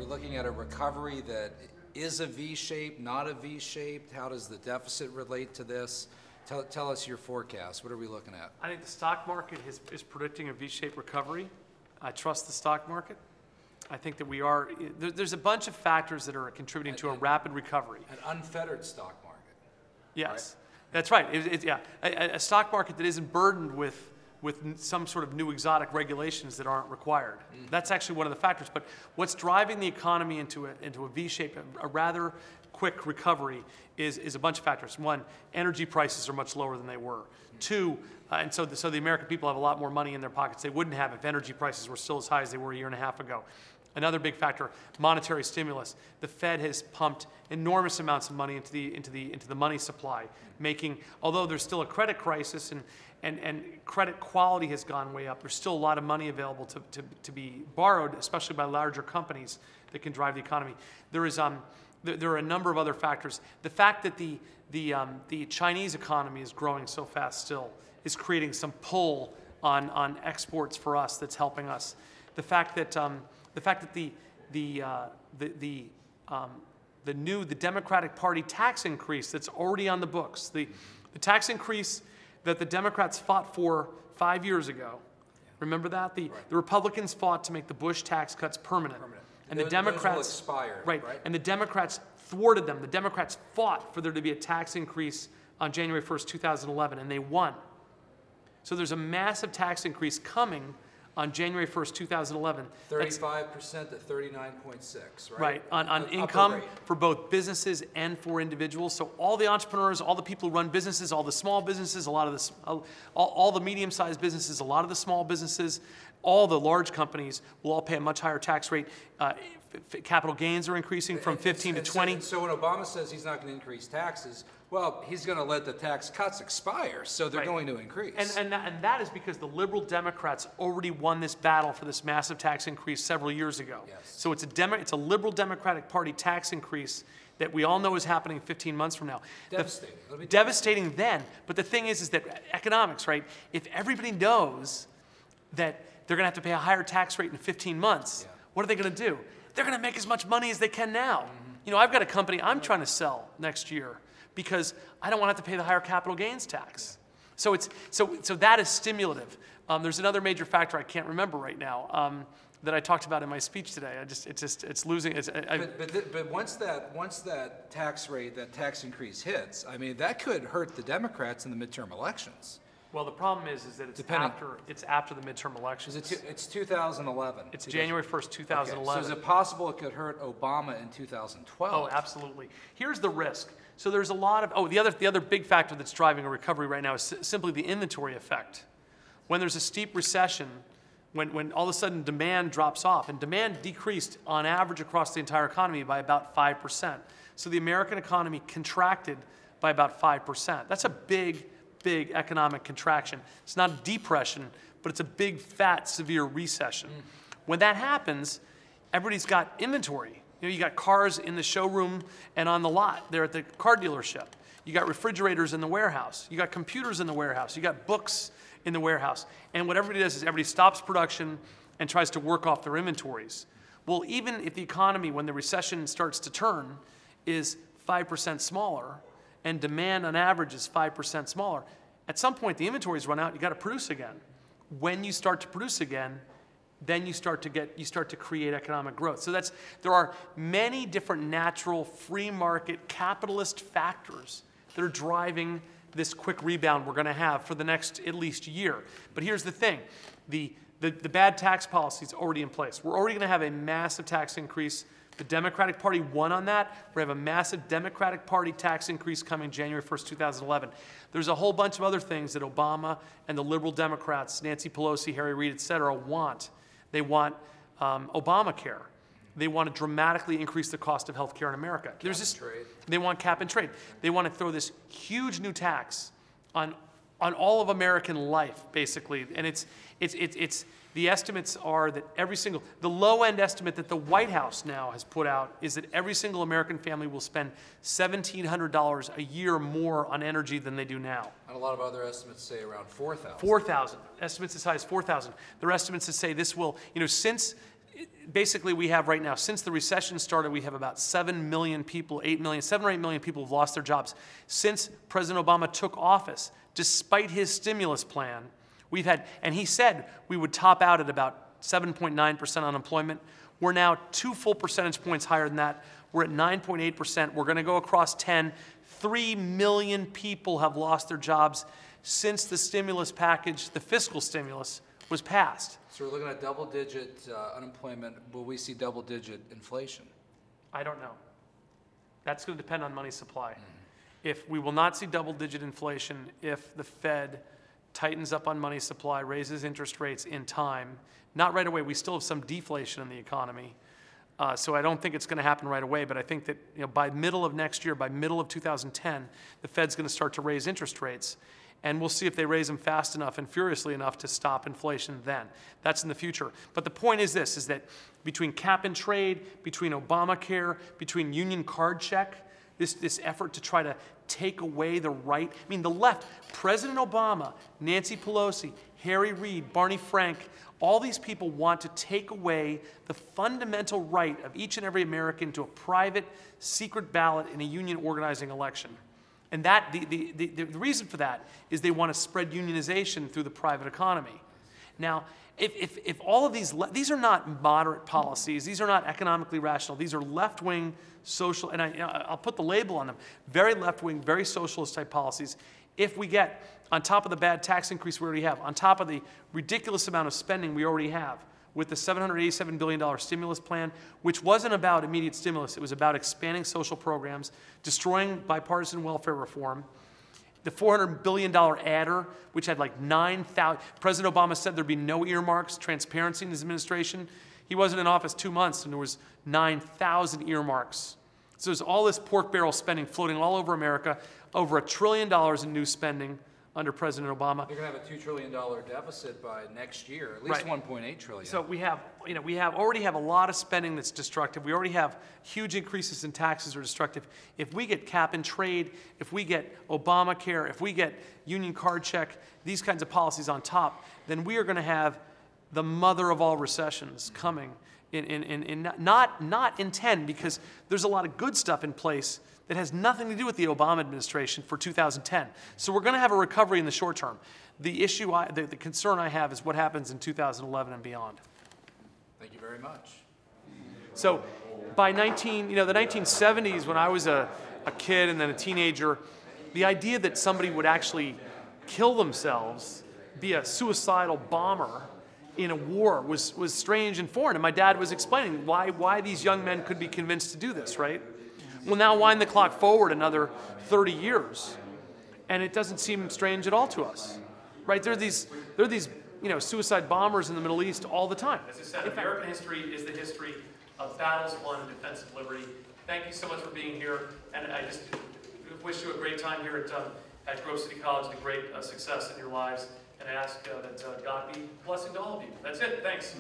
we're looking at a recovery that is a V-shape, not a V-shaped? How does the deficit relate to this? Tell us your forecast. What are we looking at? I think the stock market is predicting a V-shaped recovery. I trust the stock market. I think that there's a bunch of factors that are contributing to a rapid recovery. An unfettered stock market. Yes, right? That's right. Yeah, a stock market that isn't burdened with some sort of new exotic regulations that aren't required. Mm-hmm. That's actually one of the factors. But what's driving the economy into a V-shape, a rather quick recovery, is a bunch of factors. One, energy prices are much lower than they were. Mm-hmm. Two, and so the American people have a lot more money in their pockets they wouldn't have if energy prices were still as high as they were a year and a half ago. Another big factor, monetary stimulus. The Fed has pumped enormous amounts of money into the money supply, making, although there's still a credit crisis and credit quality has gone way up, there's still a lot of money available to be borrowed, especially by larger companies that can drive the economy. There are a number of other factors. The fact that the Chinese economy is growing so fast still is creating some pull on exports for us that's helping us. The fact that the Democratic Party tax increase that's already on the books, the tax increase that the Democrats fought for 5 years ago. Remember that? The Republicans fought to make the Bush tax cuts permanent. And the Democrats will expire, right? And the Democrats thwarted them. The Democrats fought for there to be a tax increase on January 1st, 2011, and they won. So there's a massive tax increase coming on January 1st, 2011. 35% to 39.6, right? Right, on income for both businesses and for individuals. So all the entrepreneurs, all the people who run businesses, all the small businesses, all the medium-sized businesses, a lot of the small businesses, all the large companies will all pay a much higher tax rate. Capital gains are increasing from 15 to 20. So when Obama says he's not going to increase taxes, well, he's going to let the tax cuts expire, so they're going to increase. And that is because the liberal Democrats already won this battle for this massive tax increase several years ago. Yes. So it's a liberal Democratic Party tax increase that we all know is happening 15 months from now. Devastating. Devastating then, but the thing is that economics, right? If everybody knows that they're going to have to pay a higher tax rate in 15 months, what are they going to do? They're going to make as much money as they can now. Mm-hmm. You know, I've got a company I'm trying to sell next year because I don't want to have to pay the higher capital gains tax. So that is stimulative. There's another major factor I can't remember right now that I talked about in my speech today. It's losing. But once that tax rate, that tax increase hits, I mean, that could hurt the Democrats in the midterm elections. Well, the problem is that it's after the midterm elections. It's 2011. It's January 1st, 2011. Okay. So is it possible it could hurt Obama in 2012? Oh, absolutely. Here's the risk. So there's a lot of, the other big factor that's driving a recovery right now is simply the inventory effect. When there's a steep recession, when all of a sudden demand drops off, and demand decreased on average across the entire economy by about 5%. So the American economy contracted by about 5%. That's a big economic contraction. It's not a depression, but it's a big, fat, severe recession. When that happens, everybody's got inventory. You know, you got cars in the showroom and on the lot. They're at the car dealership. You got refrigerators in the warehouse. You got computers in the warehouse. You got books in the warehouse. And what everybody does is everybody stops production and tries to work off their inventories. Well, even if the economy, when the recession starts to turn, is 5% smaller, and demand on average is 5% smaller, at some point the inventories run out, you got to produce again. When you start to produce again, then you start to create economic growth. So there are many different natural free market capitalist factors that are driving this quick rebound we're going to have for the next at least year. But here's the thing, the bad tax policy is already in place. We're already going to have a massive tax increase. The Democratic Party won on that. We have a massive Democratic Party tax increase coming January 1st, 2011. There's a whole bunch of other things that Obama and the liberal Democrats, Nancy Pelosi, Harry Reid, et cetera, want. They want Obamacare. They want to dramatically increase the cost of health care in America. They want cap and trade. They want to throw this huge new tax on all of American life, basically. And the estimates are that the low-end estimate that the White House now has put out is that every single American family will spend $1,700 a year more on energy than they do now. And a lot of other estimates say around $4,000. $4,000. Estimates as high as $4,000. There are estimates that say this will, since basically we have right now, since the recession started, we have about 7 million people, 7 or 8 million people have lost their jobs. Since President Obama took office, despite his stimulus plan, we've had, and he said we would top out at about 7.9% unemployment. We're now 2 full percentage points higher than that. We're at 9.8%. We're going to go across 10. 3 million people have lost their jobs since the stimulus package, the fiscal stimulus, was passed. So we're looking at double-digit unemployment. Will we see double-digit inflation? I don't know. That's going to depend on money supply. If we will not see double-digit inflation if the Fed tightens up on money supply, raises interest rates in time, not right away. We still have some deflation in the economy. So I don't think it's going to happen right away, but I think that by middle of next year, by middle of 2010, the Fed's going to start to raise interest rates. And we'll see if they raise them fast enough and furiously enough to stop inflation then. That's in the future. But the point is this, is that between cap and trade, between Obamacare, between union card check, this effort to try to take away the right, I mean, the left, President Obama, Nancy Pelosi, Harry Reid, Barney Frank, all these people want to take away the fundamental right of each and every American to a private, secret ballot in a union organizing election. And that the reason for that is they want to spread unionization through the private economy. Now, if all of these are not moderate policies, these are not economically rational, these are left-wing social, and I'll put the label on them, very left-wing, very socialist type policies. If we get, on top of the bad tax increase we already have, on top of the ridiculous amount of spending we already have, with the $787 billion stimulus plan, which wasn't about immediate stimulus. It was about expanding social programs, destroying bipartisan welfare reform, the $400 billion adder, which had like 9,000. President Obama said there'd be no earmarks, transparency in his administration. He wasn't in office 2 months, and there was 9,000 earmarks. So there's all this pork barrel spending floating all over America, over $1 trillion in new spending under President Obama. You're going to have a $2 trillion deficit by next year, at least right. $1.8 trillion. So we already have a lot of spending that's destructive. We already have huge increases in taxes are destructive. If we get cap and trade, if we get Obamacare, if we get union card check, these kinds of policies on top, then we are going to have the mother of all recessions coming not in 10, because there's a lot of good stuff in place that has nothing to do with the Obama administration for 2010. So we're going to have a recovery in the short term. The issue, the concern I have is what happens in 2011 and beyond. Thank you very much. So by the 1970s, when I was a kid and then a teenager, the idea that somebody would actually kill themselves, be a suicidal bomber in a war was strange and foreign. And my dad was explaining why these young men could be convinced to do this, right? Well, now wind the clock forward another 30 years, and it doesn't seem strange at all to us, right? There are these suicide bombers in the Middle East all the time. As I said, American history is the history of battles won in defense of liberty. Thank you so much for being here, and I just wish you a great time here at Grove City College and a great success in your lives. And I ask that God be a blessing to all of you. That's it. Thanks.